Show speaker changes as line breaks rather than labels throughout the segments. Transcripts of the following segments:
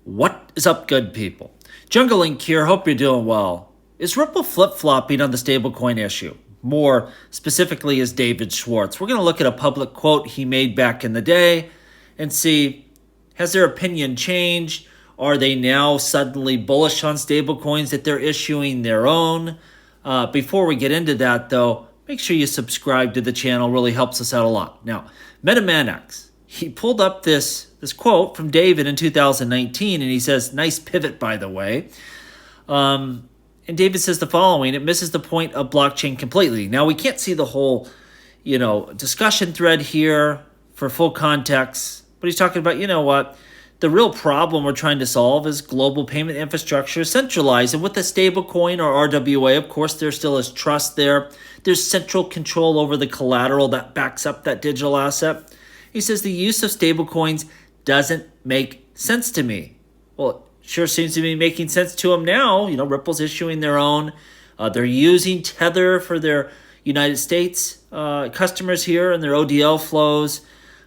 What is up, good people? Jungle Link here. Hope you're doing well. Is Ripple flip-flopping on the stablecoin issue? More specifically, is David Schwartz. We're going to look at a public quote he made back in the day and see, has their opinion changed? Are they now suddenly bullish on stablecoins that they're issuing their own? Before we get into that, though, make sure you subscribe to the channel. Really helps us out a lot. Now, MetaManX, he pulled up this quote from David in 2019, and he says, nice pivot, by the way. And David says the following: it misses the point of blockchain completely. Now, we can't see the whole, discussion thread here for full context, but he's talking about, what? The real problem we're trying to solve is global payment infrastructure centralized. And with the stablecoin or RWA, of course, there still is trust there. There's central control over the collateral that backs up that digital asset. He says the use of stablecoins doesn't make sense to me. Well, it sure seems to be making sense to him now. Ripple's issuing their own. They're using Tether for their United States customers here and their ODL flows.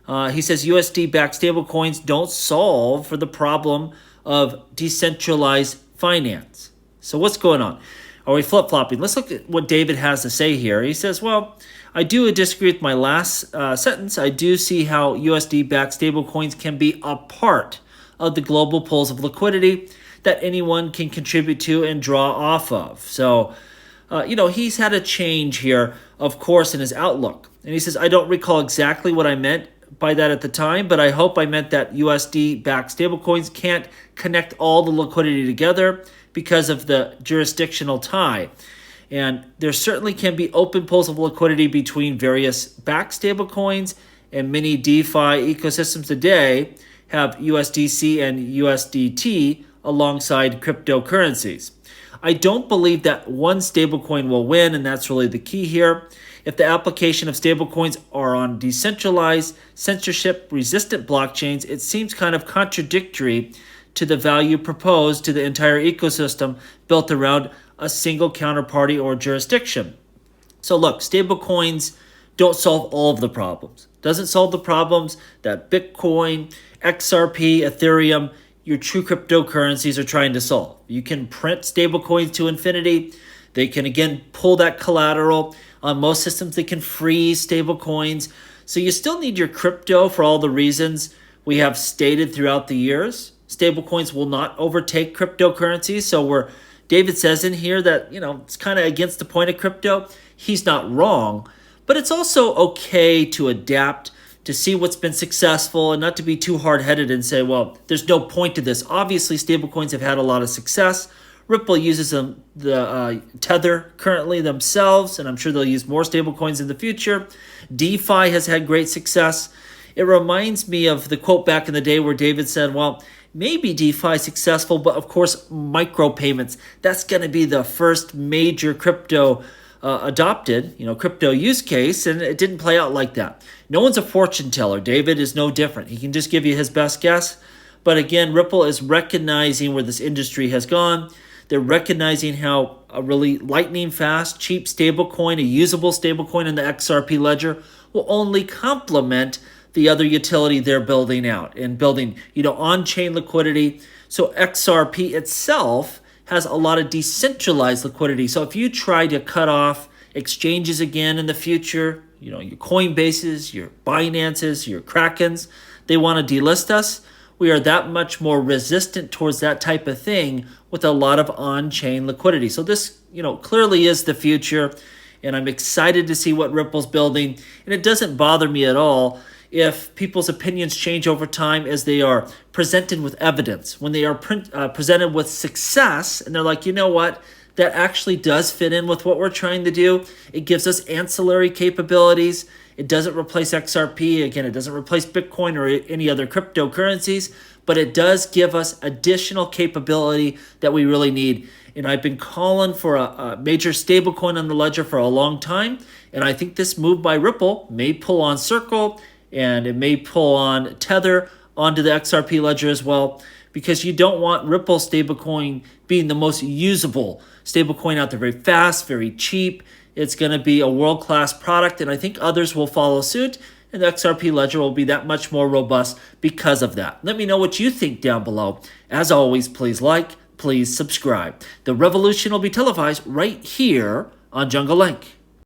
He says USD-backed stablecoins don't solve for the problem of decentralized finance. So what's going on? Are we flip-flopping? Let's look at what David has to say here. He says, well, I do disagree with my last sentence. I do see how USD-backed stablecoins can be a part of the global pools of liquidity that anyone can contribute to and draw off of. So, he's had a change here, of course, in his outlook. And he says, I don't recall exactly what I meant by that at the time, but I hope I meant that USD-backed stablecoins can't connect all the liquidity together because of the jurisdictional tie. And there certainly can be open pools of liquidity between various backed stablecoins, and many DeFi ecosystems today have USDC and USDT alongside cryptocurrencies. I don't believe that one stablecoin will win, and that's really the key here. If the application of stablecoins are on decentralized, censorship-resistant blockchains, it seems kind of contradictory to the value proposed to the entire ecosystem built around a single counterparty or jurisdiction. So look, stablecoins don't solve all of the problems. Doesn't solve the problems that Bitcoin, XRP, Ethereum, your true cryptocurrencies are trying to solve. You can print stablecoins to infinity. They can, again, pull that collateral. On most systems, they can freeze stablecoins. So you still need your crypto for all the reasons we have stated throughout the years. Stablecoins will not overtake cryptocurrencies. So David says in here that, it's kind of against the point of crypto. He's not wrong, but it's also okay to adapt, to see what's been successful, and not to be too hard-headed and say, well, there's no point to this. Obviously, stablecoins have had a lot of success. Ripple uses the Tether currently themselves, and I'm sure they'll use more stablecoins in the future. DeFi has had great success. It reminds me of the quote back in the day where David said, well, maybe DeFi is successful, but of course, micropayments, that's going to be the first major crypto adopted, crypto use case, and it didn't play out like that. No one's a fortune teller. David is no different. He can just give you his best guess. But again, Ripple is recognizing where this industry has gone. They're recognizing how a really lightning fast, cheap stablecoin, a usable stablecoin in the XRP ledger will only complement the other utility they're building out and building, on-chain liquidity. So XRP itself has a lot of decentralized liquidity. So if you try to cut off exchanges again in the future, your Coinbases, your Binances, your Krakens, they want to delist us. We are that much more resistant towards that type of thing with a lot of on-chain liquidity. So this, clearly is the future, and I'm excited to see what Ripple's building. And it doesn't bother me at all if people's opinions change over time as they are presented with evidence. When they are presented with success, and they're like, what? That actually does fit in with what we're trying to do. It gives us ancillary capabilities. It doesn't replace XRP. Again, it doesn't replace Bitcoin or any other cryptocurrencies, but it does give us additional capability that we really need. And I've been calling for a major stablecoin on the ledger for a long time, and I think this move by Ripple may pull on Circle, and it may pull on Tether onto the XRP ledger as well, because you don't want Ripple stablecoin being the most usable stablecoin out there. Very fast, very cheap. It's going to be a world-class product, and I think others will follow suit. and the XRP ledger will be that much more robust because of that. Let me know what you think down below. As always, please like, please subscribe. The revolution will be televised right here on Jungle Link.